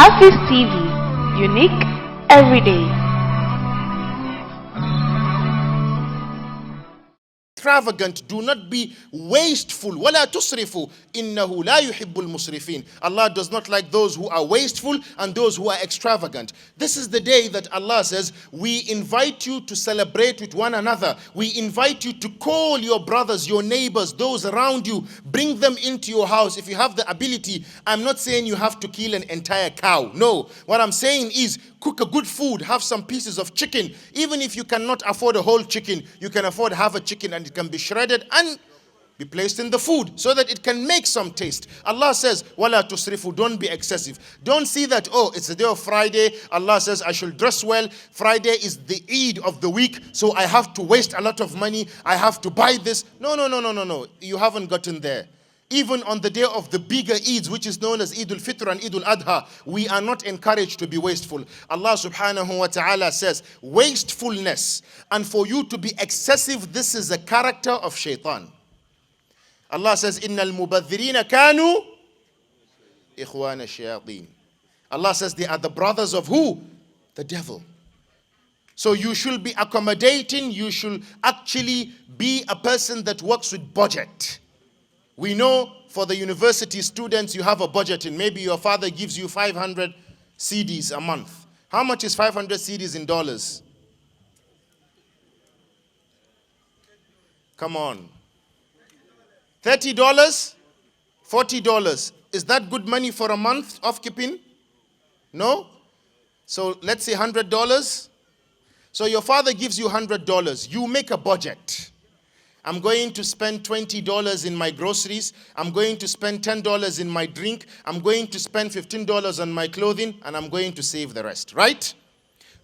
Hafiz TV, unique every day. Extravagant, do not be wasteful. وَلَا تُسْرِفُوا إِنَّهُ لَا يُحِبُّ الْمُسْرِفِينَ. Allah does not like those who are wasteful and those who are extravagant. This is the day that Allah says, we invite you to celebrate with one another. We invite you to call your brothers, your neighbors, those around you. Bring them into your house. If you have the ability, I'm not saying you have to kill an entire cow. No. What I'm saying is, cook a good food, have some pieces of chicken. Even if you cannot afford a whole chicken, you can afford half a chicken and it can be shredded and be placed in the food so that it can make some taste. Allah says, وَلَا تُسْرِفُوا, don't be excessive. Don't see that, oh, it's the day of Friday. Allah says, I should dress well. Friday is the Eid of the week, so I have to waste a lot of money. I have to buy this. No. You haven't gotten there. Even on the day of the bigger Eids, which is known as Eid al-Fitr and Eid al-Adha, we are not encouraged to be wasteful. Allah subhanahu wa ta'ala says, wastefulness, and for you to be excessive, this is a character of shaitan. Allah says, إِنَّ الْمُبَذِّرِينَ كَانُوا إِخْوَانَ الشَّيَاطِينَ. Allah says, they are the brothers of who? The devil. So you should be accommodating, you should actually be a person that works with budget. We know for the university students, you have a budget, and maybe your father gives you 500 CDs a month. How much is 500 CDs in dollars? Come on. $30? $40? Is that good money for a month of keeping? No? So let's say $100. So your father gives you $100. You make a budget. I'm going to spend $20 in my groceries. I'm going to spend $10 in my drink. I'm going to spend $15 on my clothing, and I'm going to save the rest, right?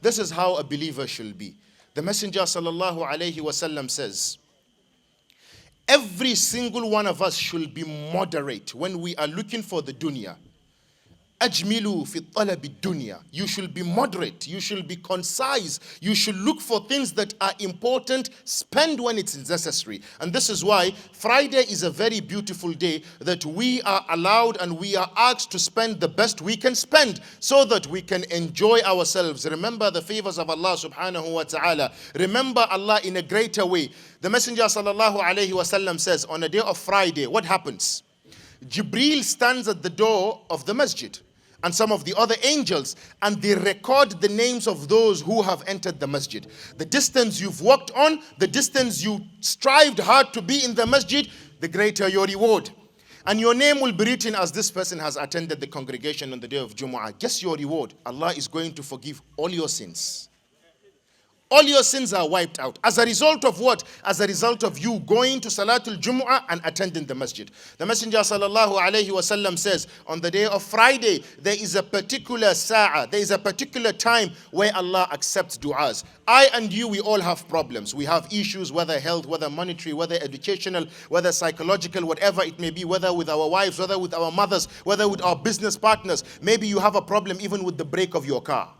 This is how a believer should be. The Messenger sallallahu alaihi wasallam says, every single one of us should be moderate when we are looking for the dunya. Ajmilu fi talabi dunya. You should be moderate. You should be concise. You should look for things that are important. Spend when it's necessary. And this is why Friday is a very beautiful day that we are allowed and we are asked to spend the best we can spend so that we can enjoy ourselves. Remember the favors of Allah subhanahu wa ta'ala. Remember Allah in a greater way. The Messenger sallallahu alayhi wasallam says on a day of Friday, what happens? Jibreel stands at the door of the masjid and some of the other angels, and they record the names of those who have entered the masjid. The distance you've walked on, the distance you strived hard to be in the masjid, the greater your reward. And your name will be written as this person has attended the congregation on the day of Jumu'ah. Guess your reward. Allah is going to forgive all your sins. All your sins are wiped out. As a result of what? As a result of you going to Salatul Jumu'ah and attending the masjid. The Messenger sallallahu alayhi wasallam says, on the day of Friday, there is a particular sa'ah, there is a particular time where Allah accepts du'as. I and you, we all have problems. We have issues, whether health, whether monetary, whether educational, whether psychological, whatever it may be, whether with our wives, whether with our mothers, whether with our business partners. Maybe you have a problem even with the brake of your car.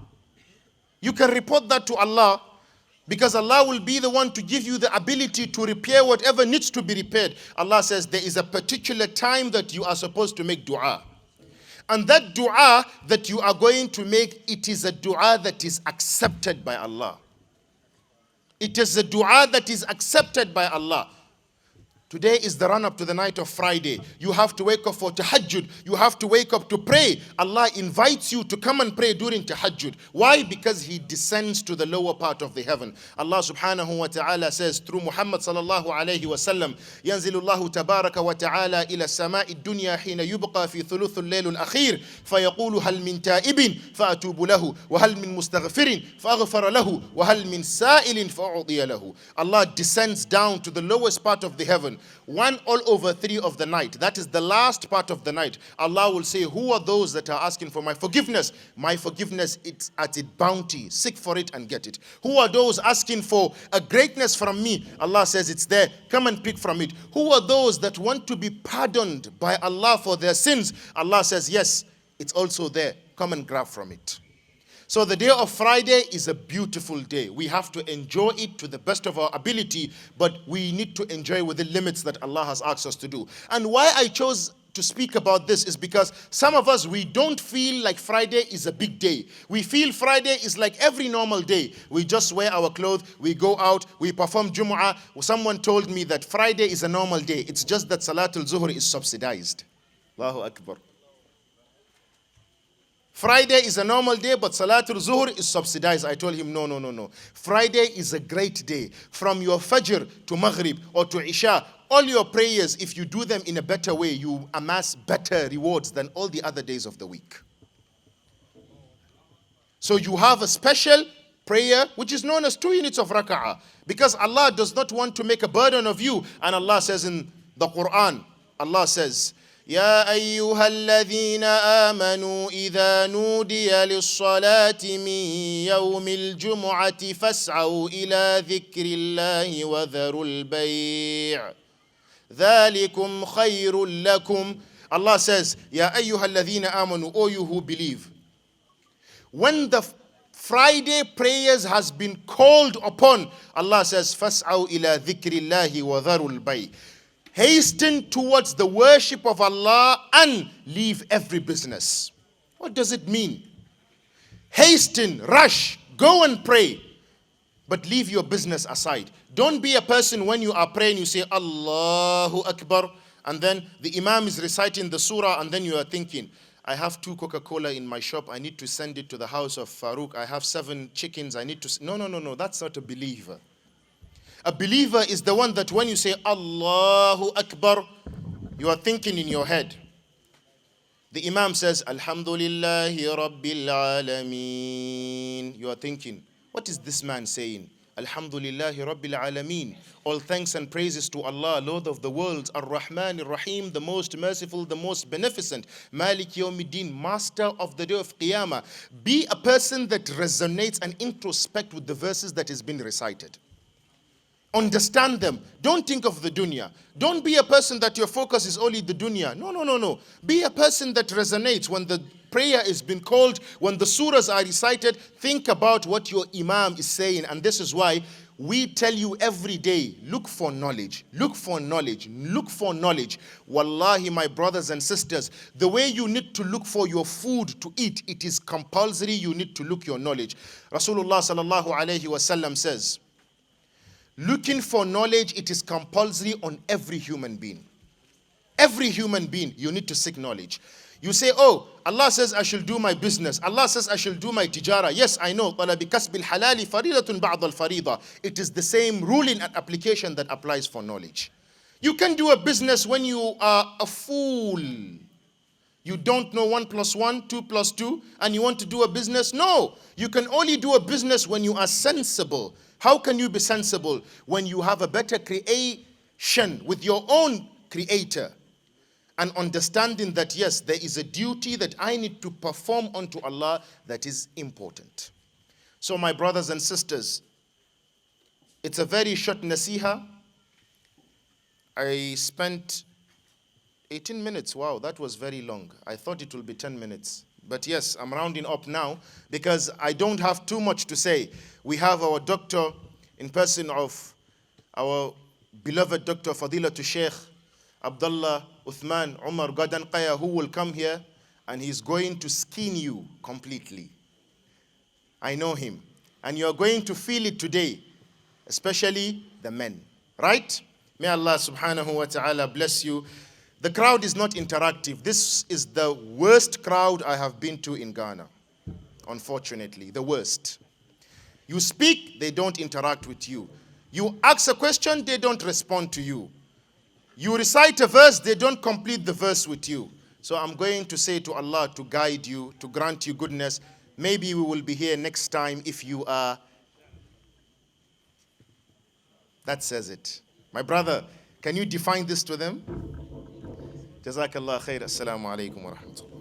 You can report that to Allah, because Allah will be the one to give you the ability to repair whatever needs to be repaired. Allah says there is a particular time that you are supposed to make dua. And that dua that you are going to make, it is a dua that is accepted by Allah. It is a dua that is accepted by Allah. Today is the run-up to the night of Friday. You have to wake up for tahajjud. You have to wake up to pray. Allah invites you to come and pray during tahajjud. Why? Because He descends to the lower part of the heaven. Allah subhanahu wa ta'ala says through Muhammad sallallahu alayhi wa sallam, ينزل الله تبارك وتعالى إلى السماء الدنيا حين يبقى في ثلث الليل الأخير فيقول هل من تائب فأتوب له وهل من مستغفر فأغفر له وهل من سائل فأعطي له. Allah descends down to the lowest part of the heaven. 1/3 of the night. That is the last part of the night. Allah will say, who are those that are asking for my forgiveness? My forgiveness, it's at its bounty. Seek for it and get it. Who are those asking for a greatness from me? Allah says it's there. Come and pick from it. Who are those that want to be pardoned by Allah for their sins? Allah says, yes, it's also there. Come and grab from it. So the day of Friday is a beautiful day. We have to enjoy it to the best of our ability, but we need to enjoy with the limits that Allah has asked us to do. And why I chose to speak about this is because some of us, we don't feel like Friday is a big day. We feel Friday is like every normal day. We just wear our clothes, we go out, we perform Jumu'ah. Someone told me that Friday is a normal day. It's just that Salatul Zuhr is subsidized. Allahu Akbar. Friday is a normal day, but Salatul Zuhr is subsidized. I told him, no. Friday is a great day. From your Fajr to Maghrib or to Isha, all your prayers, if you do them in a better way, you amass better rewards than all the other days of the week. So you have a special prayer, which is known as 2 units of raka'ah. Because Allah does not want to make a burden of you. And Allah says in the Quran, Allah says, يا أيها الذين آمنوا إذا نودي للصلاة من يوم الجمعة فاسعوا إلى ذكر الله وذروا البيع ذلكم خير لكم. Allah says, يا أيها الذين آمنوا, O you who believe. When the Friday prayers has been called upon, Allah says, فاسعوا إلى ذكر الله وذروا البيع. Hasten towards the worship of Allah and leave every business. What does it mean? Hasten, rush, go and pray, but leave your business aside. Don't be a person when you are praying, you say Allahu Akbar, and then the Imam is reciting the surah, and then you are thinking, I have 2 Coca-Cola in my shop, I need to send it to the house of Farouk, I have 7 chickens, I need to... No, that's not a believer. A believer is the one that when you say Allahu Akbar, you are thinking in your head. The Imam says, Alhamdulillahi Rabbil Alameen. You are thinking, what is this man saying? Alhamdulillahi Rabbil Alameen. All thanks and praises to Allah, Lord of the worlds, Ar-Rahman Ar-Rahim, the most merciful, the most beneficent, Malik Yawmiddin, master of the day of Qiyamah. Be a person that resonates and introspect with the verses that is being recited. Understand them. Don't think of the dunya. Don't be a person that your focus is only the dunya. No. Be a person that resonates when the prayer is being called, when the surahs are recited. Think about what your imam is saying. And this is why we tell you every day, look for knowledge. Look for knowledge. Look for knowledge. Wallahi, my brothers and sisters, the way you need to look for your food to eat, it is compulsory. You need to look your knowledge. Rasulullah sallallahu alayhi wasallam says, looking for knowledge, it is compulsory on every human being. Every human being, you need to seek knowledge. You say, oh, Allah says I shall do my business. Allah says I shall do my tijara. Yes, I know. It is the same ruling and application that applies for knowledge. You can do a business when you are a fool. You don't know 1 + 1, 2 + 2, and you want to do a business? No. You can only do a business when you are sensible. How can you be sensible? When you have a better creation with your own creator and understanding that yes, there is a duty that I need to perform unto Allah that is important. So my brothers and sisters, it's a very short nasiha. I spent 18 minutes. Wow, that was very long. I thought it would be 10 minutes. But yes, I'm rounding up now because I don't have too much to say. We have our doctor in person of our beloved Dr. Fadilatul Sheikh Abdullah Uthman Umar Gadanqaya, who will come here and he's going to skin you completely. I know him. And you're going to feel it today, especially the men. Right? May Allah subhanahu wa ta'ala bless you. The crowd is not interactive. This is the worst crowd I have been to in Ghana. Unfortunately, the worst. You speak, they don't interact with you. You ask a question, they don't respond to you. You recite a verse, they don't complete the verse with you. So I'm going to say to Allah to guide you, to grant you goodness. Maybe we will be here next time if you are. That says it. My brother, can you define this to them? Jazakallah khair. Assalamu alaikum wa rahmatullah.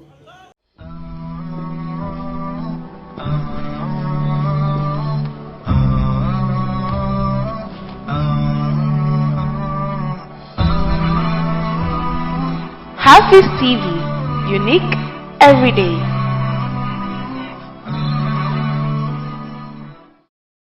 Hafiz TV, unique every day.